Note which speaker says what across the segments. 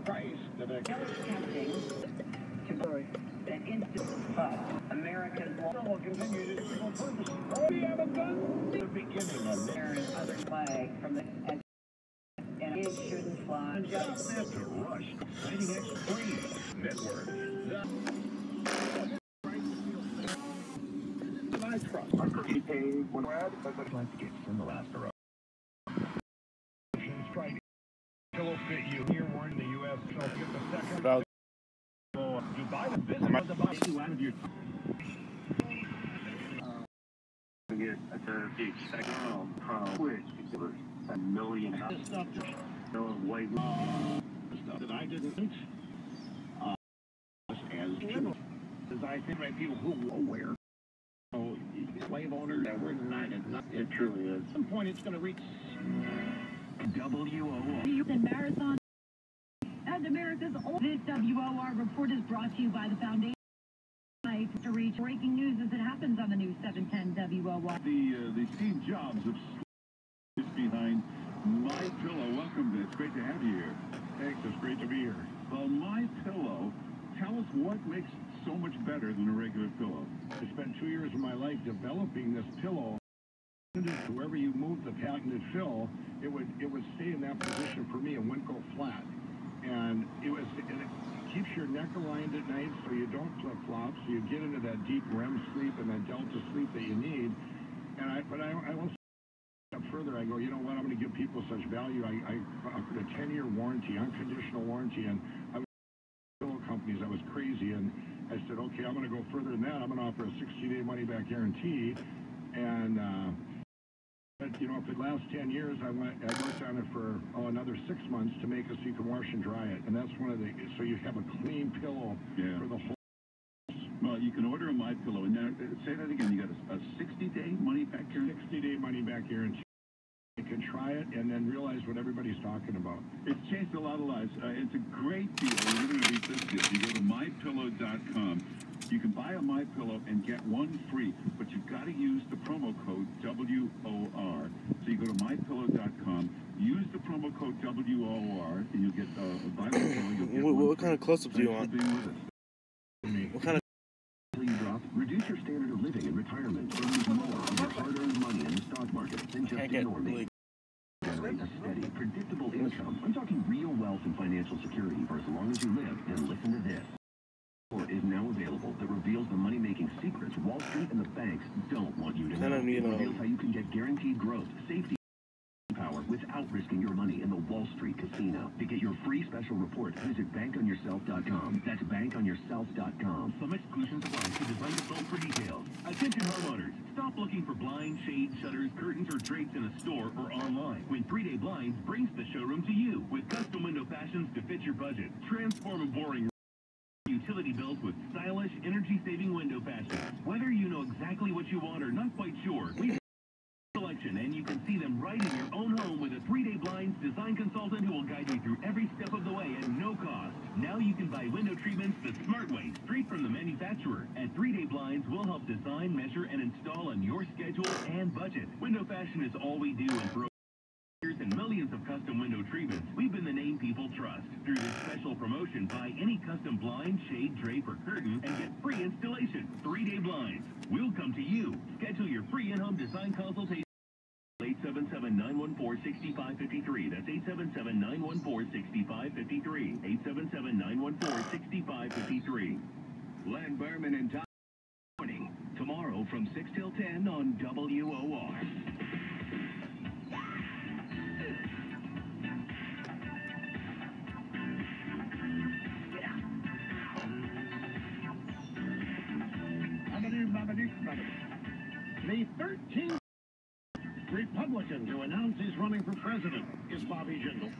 Speaker 1: Price that I
Speaker 2: tempting an instant, but America's
Speaker 1: will continue to single purpose. We have a gun. The beginning of
Speaker 2: America's other flag from the and it shouldn't fly.
Speaker 1: Justice to Rush. Fighting Extreme Network. I trust. I'm pretty paid when Brad, but I'd like to get in the last row. Strike. Pillow fit you. Here we're in the U.S. So get the second. Dubai and visit the box you out of your. Get a big second which is a million stuff. No white stuff that I didn't. As little as I think right people who will wear. So slave owners that were united. It truly is. At some point it's going to reach WOR.
Speaker 3: The marathon and America's oldest WOR report is brought to you by the Foundation to reach breaking news as it happens on the new 710 WOR.
Speaker 4: The Steve Jobs of behind My Pillow. Welcome. It's great to have you here.
Speaker 1: Thanks. It's great to be here.
Speaker 4: Well, My Pillow. Tell us what makes it so much better than a regular pillow.
Speaker 1: I spent 2 years of my life developing this pillow. Wherever you move the patented fill, it would stay in that position for me and wouldn't go flat. And it keeps your neck aligned at night so you don't flip-flop, so you get into that deep REM sleep and that delta sleep that you need. And I will step further. I go, you know what? I'm going to give people such value. I offered a 10-year warranty, unconditional warranty, and I was companies. I was crazy, and I said, okay, I'm going to go further than that. I'm going to offer a 60-day money-back guarantee, and but you know, for the last 10 years, I worked on it for another 6 months to make it so you can wash and dry it, and that's one of the so you have a clean pillow for the whole.
Speaker 4: Well, you can order a My Pillow, and now say that again. You got a 60-day money-back guarantee.
Speaker 1: 60-day money-back guarantee. You can try it and then realize what everybody's talking about.
Speaker 4: It's changed a lot of lives. It's a great deal. You're going to beat this deal. You go to mypillow.com. You can buy a My Pillow and get one free, but you've got to use the promo code WOR. So you go to mypillow.com, use the promo code WOR, and you'll get a vinyl pillow.
Speaker 5: What kind of close-up do you want? What kind of
Speaker 6: drop? Reduce your standard of living in retirement. Earn more of your hard-earned money in the stock market than just ignoring. Generate a steady, predictable income. I'm talking real wealth and financial security for as long as you live. And listen to this. Is now available that reveals the money-making secrets Wall Street and the banks don't want you to know. It reveals how you can get guaranteed growth, safety, power without risking your money in the Wall Street casino. To get your free special report, visit bankonyourself.com. That's bankonyourself.com.
Speaker 7: Some exclusions apply. See design control for details. Attention homeowners, stop looking for blinds, shades, shutters, curtains, or drapes in a store or online. When 3-Day Blinds brings the showroom to you with custom window fashions to fit your budget. Transform a boring utility bills with stylish, energy-saving window fashions. Whether you know exactly what you want or not quite sure, we have a selection, and you can see them right in your own home with a 3-Day Blinds design consultant who will guide you through every step of the way at no cost. Now you can buy window treatments the smart way, straight from the manufacturer. At 3-Day Blinds, we'll help design, measure, and install on your schedule and budget. Window fashion is all we do, and for years and millions of custom window treatments, we've been the name people trust. Through this special promotion, buy any custom blind, shade, drape, or curtain and get free installation. 3-Day Blinds. We'll come to you. Schedule your free in-home design consultation. 877-914-6553. That's 877-914-6553. 877-914-6553. Len Berman and Tom. Morning. Tomorrow from 6 till 10 on WOR.
Speaker 1: The 13th Republican to announce he's running for president is Bobby Jindal.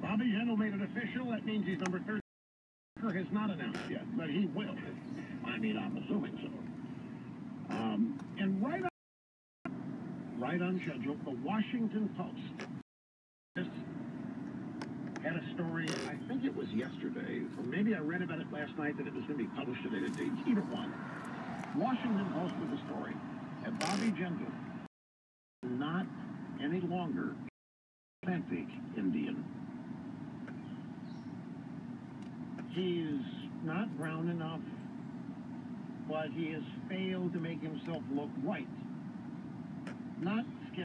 Speaker 1: Bobby Jindal made it official. That means he's number 13. Has not announced yet, but he will. I mean, I'm assuming so. And right on schedule, the Washington Post had a story, I think it was yesterday, or maybe I read about it last night that it was going to be published today. Either one. Washington Post with the story. And Bobby Jindal, not any longer authentic Indian.
Speaker 8: He's not brown enough, but he has failed to make himself look white. Not skin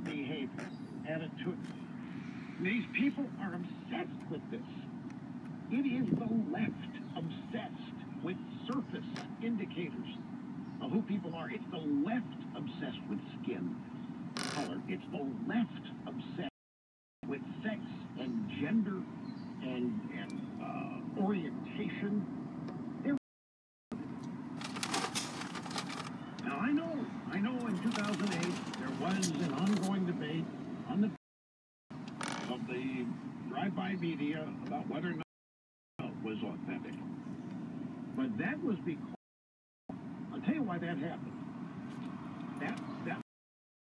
Speaker 8: behavior, attitude. These people are obsessed with this. It is the left obsessed with surface indicators of who people are. It's the left obsessed with skin color. It's the left obsessed with sex and gender and orientation. Now I know in 2008 there was an ongoing debate on the of the drive-by media about whether or not it was authentic. But that was because, I'll tell you why that happened. That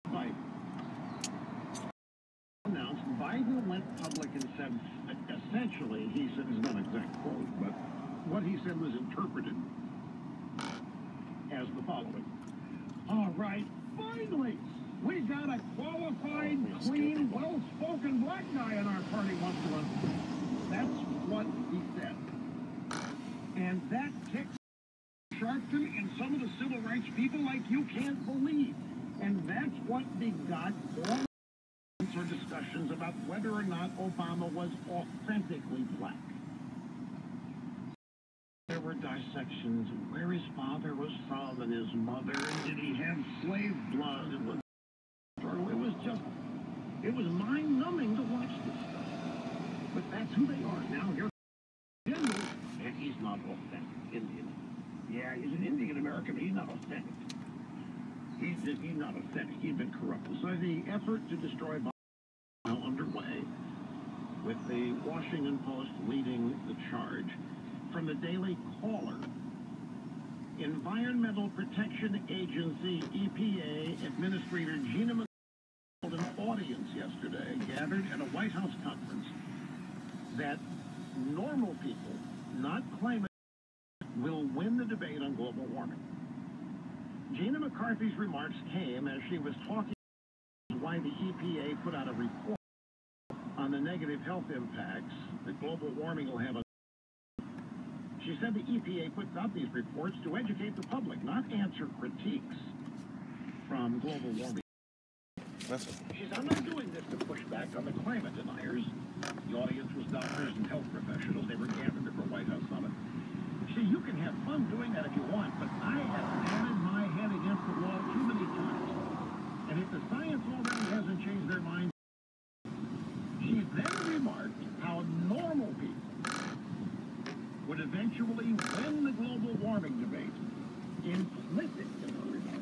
Speaker 8: Biden announced, Biden went public and said, essentially, he said, it's not an exact quote, but what he said was interpreted as the following. All right, finally, we got a qualified, clean, well-spoken black guy in our party once in a while. That's what he said. And that ticks Sharpton and some of the civil rights people like you can't believe. And that's what begot all or discussions about whether or not Obama was authentically black. There were dissections of where his father was from and his mother, and did he have slave blood, and what. It was mind-numbing to watch this stuff. But that's who they are. Now you're Indian, and he's not authentic Indian. Yeah, he's an Indian American, but he's not authentic. He's not authentic. He's been corrupted. So the effort to destroy Biden is now underway, with the Washington Post leading the charge. From the Daily Caller, Environmental Protection Agency, EPA, Administrator Gina McCall held an audience yesterday, gathered at a White House conference, that normal people, not climate, will win the debate on global warming. Gina McCarthy's remarks came as she was talking about why the EPA put out a report on the negative health impacts that global warming will have on. She said the EPA puts out these reports to educate the public, not answer critiques from global warming. She said, I'm not doing this to push back on the climate deniers. The audience was doctors and health professionals. They were gathered at the White House summit. She said, you can have fun doing that if you want, but I have batted my head against the wall too many times. And if the science already hasn't changed their minds, she then remarked how normal people would eventually win the global warming debate. Implicit in her remarks.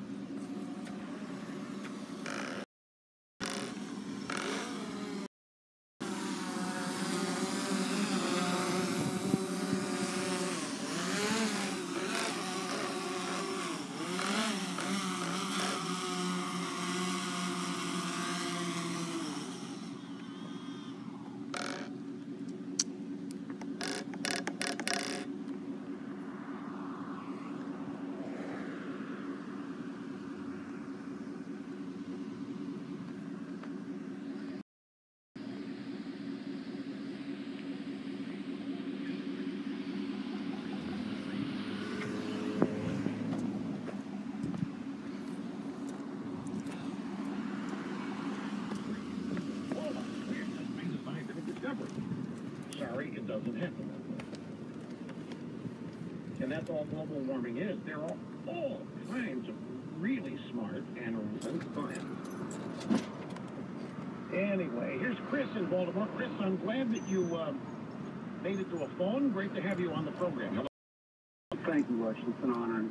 Speaker 8: Sorry, it doesn't happen that way. And that's all global warming is. There are all kinds of really smart animals and plants. Anyway, here's Chris in Baltimore. Chris, I'm glad that you made it to a phone. Great to have you on the program. Hello.
Speaker 9: Thank you, Rush. It's an honor.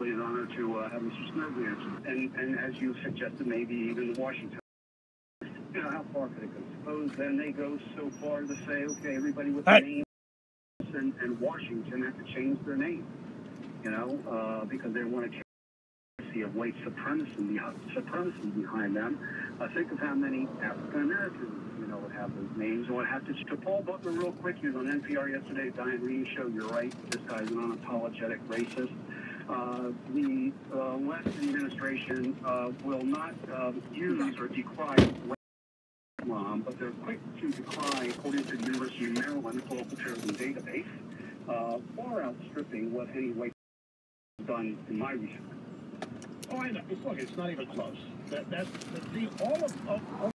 Speaker 9: It's an honor to have Mr. Snowden answer. And as you suggested, maybe even Washington. You know, how far could it go? Suppose then they go so far to say, okay, everybody with the name and Washington have to change their name, you know, because they want to see a white supremacy behind them. Think of how many African Americans, you know, would have those names and would have to Paul Butler real quick. He was on NPR yesterday, Diane Reed show. You're right. This guy's an unapologetic racist. The West administration will not use or decry but they're quick to decry, according to the University of Maryland Global Terrorism Database, far outstripping what any white has done in my research.
Speaker 8: Oh, I know. Look, it's not even close. All